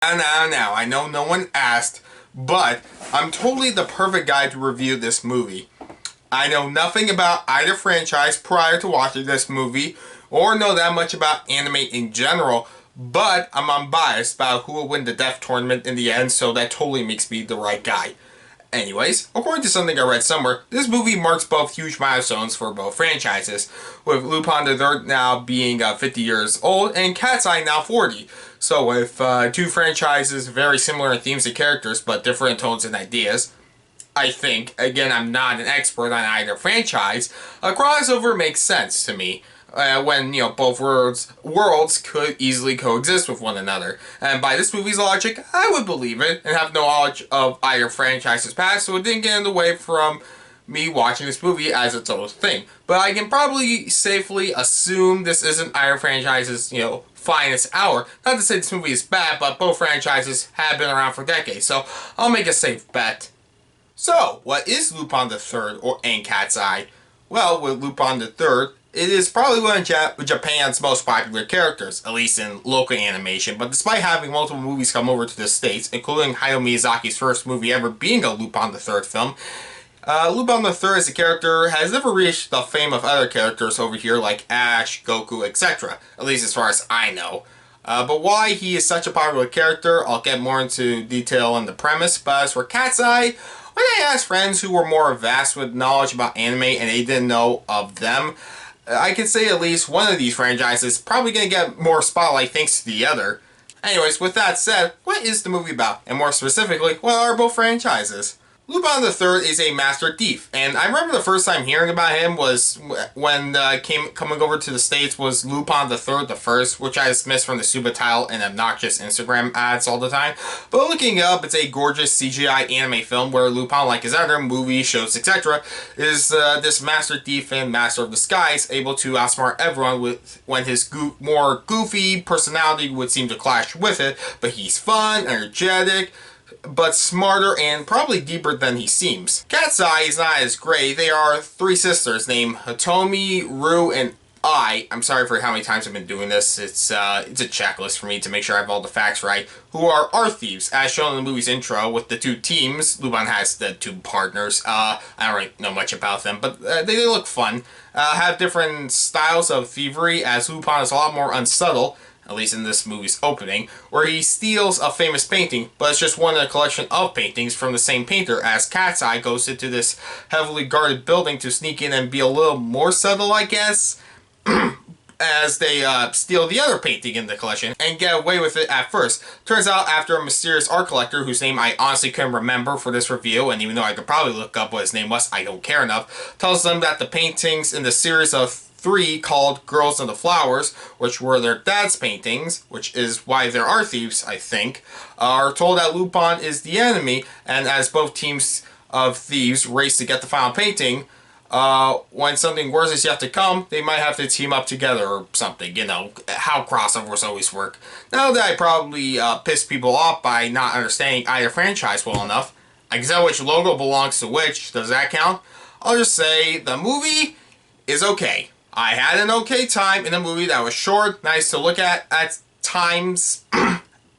Now, I know no one asked, but I'm totally the perfect guy to review this movie. I know nothing about either franchise prior to watching this movie, or know that much about anime in general, but I'm unbiased about who will win the death tournament in the end, so that totally makes me the right guy. Anyways, according to something I read somewhere, this movie marks both huge milestones for both franchises, with Lupin the Third now being 50 years old and Cat's Eye now 40. So with two franchises very similar in themes and characters, but different in tones and ideas, I think, again, I'm not an expert on either franchise, a crossover makes sense to me. When, both worlds could easily coexist with one another. And by this movie's logic, I would believe it, and have no knowledge of either franchise's past, so it didn't get in the way from me watching this movie as its own thing. But I can probably safely assume this isn't either franchise's, finest hour. Not to say this movie is bad, but both franchises have been around for decades, so I'll make a safe bet. So, what is Lupin the Third and Cat's Eye? Well, with Lupin the Third, it is probably one of Japan's most popular characters, at least in local animation, but despite having multiple movies come over to the States, including Hayao Miyazaki's first movie ever being a Lupin the Third film, Lupin the Third as a character has never reached the fame of other characters over here like Ash, Goku, etc., at least as far as I know. But why he is such a popular character, I'll get more into detail on the premise, but as for Cat's Eye, when I asked friends who were more vast with knowledge about anime and they didn't know of them, I can say at least one of these franchises is probably going to get more spotlight thanks to the other. Anyways, with that said, what is the movie about? And more specifically, what are both franchises? Lupin the Third is a master thief, and I remember the first time hearing about him was when coming over to the States was Lupin the Third, the First, which I dismissed from the subtitle and obnoxious Instagram ads all the time. But looking it up, it's a gorgeous CGI anime film where Lupin, like his other movies, shows, etc., is this master thief and master of disguise, able to outsmart everyone when his more goofy personality would seem to clash with it, but he's fun, energetic, but smarter and probably deeper than he seems. Cat's Eye is not as great. They are three sisters named Hitomi, Rue, and I'm sorry for how many times I've been doing this. It's a checklist for me to make sure I have all the facts right. Who are thieves, as shown in the movie's intro with the two teams. Lupin has the two partners. I don't really know much about them, but they look fun. Have different styles of thievery, as Lupin is a lot more unsubtle, at least in this movie's opening, where he steals a famous painting, but it's just one in a collection of paintings from the same painter, as Cat's Eye goes into this heavily guarded building to sneak in and be a little more subtle, I guess, as they steal the other painting in the collection and get away with it at first. Turns out, after a mysterious art collector, whose name I honestly couldn't remember for this review, and even though I could probably look up what his name was, I don't care enough, tells them that the paintings in the series of three called Girls and the Flowers, which were their dad's paintings, which is why there are thieves, I think, are told that Lupin is the enemy, and as both teams of thieves race to get the final painting, when something worse is yet to come, they might have to team up together or something, how crossovers always work. Now that I probably pissed people off by not understanding either franchise well enough, I can tell which logo belongs to which. Does that count? I'll just say the movie is okay. I had an okay time in a movie that was short, nice to look at times,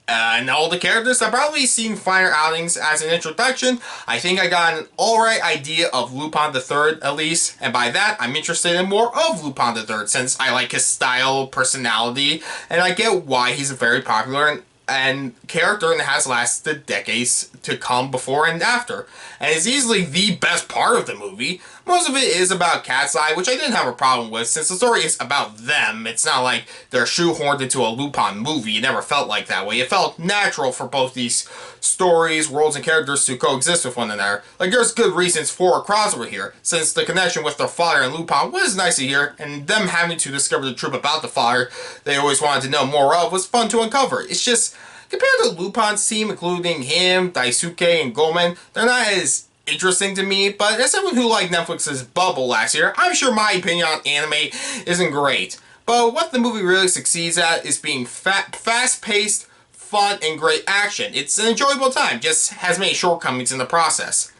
and all the characters I've probably seen finer outings as an introduction. I think I got an alright idea of Lupin the Third, at least, and by that, I'm interested in more of Lupin the Third, since I like his style, personality, and I get why he's very popular and character and has lasted decades to come before and after, and is easily the best part of the movie. Most of it is about Cat's Eye, which I didn't have a problem with, since the story is about them. It's not like they're shoehorned into a Lupin movie. It never felt like that way. It felt natural for both these stories, worlds, and characters to coexist with one another. Like, there's good reasons for a crossover here, since the connection with their father and Lupin was nice to hear, and them having to discover the truth about the father they always wanted to know more of was fun to uncover. It's just, compared to Lupin's team, including him, Daisuke, and Gomen, they're not as interesting to me, but as someone who liked Netflix's Bubble last year, I'm sure my opinion on anime isn't great. But what the movie really succeeds at is being fast-paced, fun, and great action. It's an enjoyable time, just has many shortcomings in the process.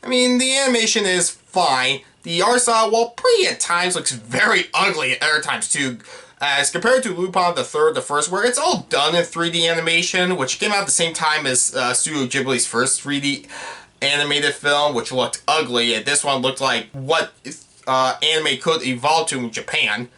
I mean, the animation is fine. The art style, while pretty at times, looks very ugly at other times too. as compared to Lupin the Third, the first, where it's all done in 3D animation, which came out at the same time as Studio Ghibli's first 3D animated film, which looked ugly, and this one looked like what anime could evolve to in Japan,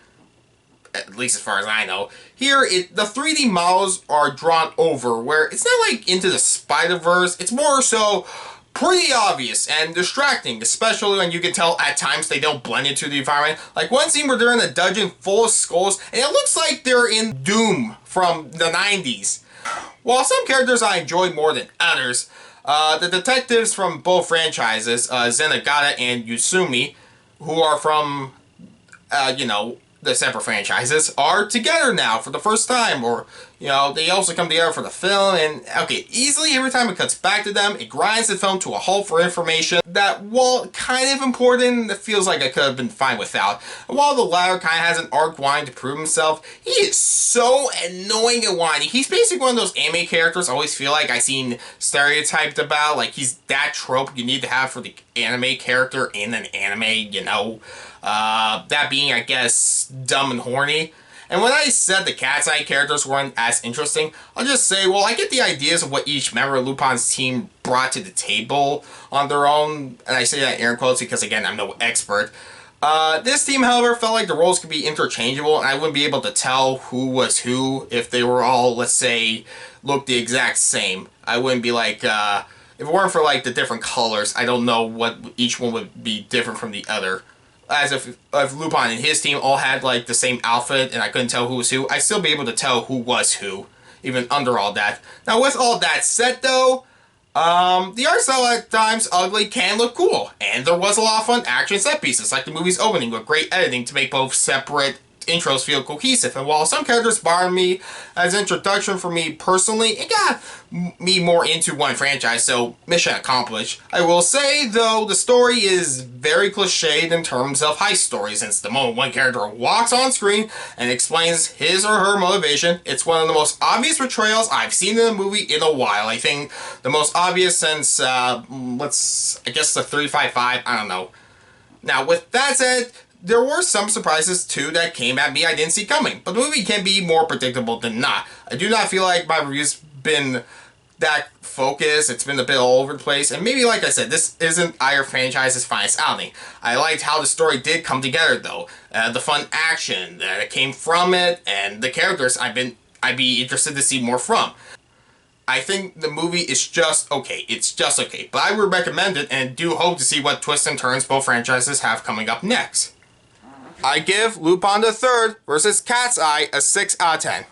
at least as far as I know. Here, the 3D models are drawn over, where it's not like Into the Spider-Verse, it's more so pretty obvious and distracting, especially when you can tell at times they don't blend into the environment. Like one scene where they're in a dungeon full of skulls, and it looks like they're in Doom from the 90s. While some characters I enjoy more than others, the detectives from both franchises, Zenigata and Yusumi, who are from, the separate franchises, are together now for the first time, or, they also come together for the film, and, okay, easily every time it cuts back to them, it grinds the film to a halt for information that, while kind of important, it feels like I could have been fine without. And while the latter kind of has an arc wanting to prove himself, he is so annoying and whiny. He's basically one of those anime characters I always feel like I've seen stereotyped about, like he's that trope you need to have for the anime character in an anime, that being, I guess, dumb and horny. And when I said the Cat's Eye characters weren't as interesting, I'll just say, well, I get the ideas of what each member of Lupin's team brought to the table on their own, and I say that in air quotes because, again, I'm no expert. This team, however, felt like the roles could be interchangeable, and I wouldn't be able to tell who was who if they were all, let's say, looked the exact same. I wouldn't be like, if it weren't for, like, the different colors, I don't know what each one would be different from the other. As if Lupin and his team all had, like, the same outfit and I couldn't tell who was who, I'd still be able to tell who was who, even under all that. Now, with all that said, though, the art style at times ugly can look cool, and there was a lot of fun action set pieces, like the movie's opening, with great editing to make both separate intros feel cohesive. And while some characters bothered me as introduction for me personally, it got me more into one franchise, so mission accomplished. I will say, though, the story is very cliched in terms of heist stories, since the moment one character walks on screen and explains his or her motivation, it's one of the most obvious portrayals I've seen in a movie in a while. I think the most obvious since, I guess the 355, I don't know. Now, with that said, there were some surprises, too, that came at me I didn't see coming, but the movie can be more predictable than not. I do not feel like my review's been that focused, it's been a bit all over the place, and maybe, like I said, this isn't either franchise's finest outing. I liked how the story did come together, though. The fun action that came from it, and the characters I'd be interested to see more from. I think the movie is just okay. It's just okay, but I would recommend it and do hope to see what twists and turns both franchises have coming up next. I give Lupin the Third versus Cat's Eye a 6 out of 10.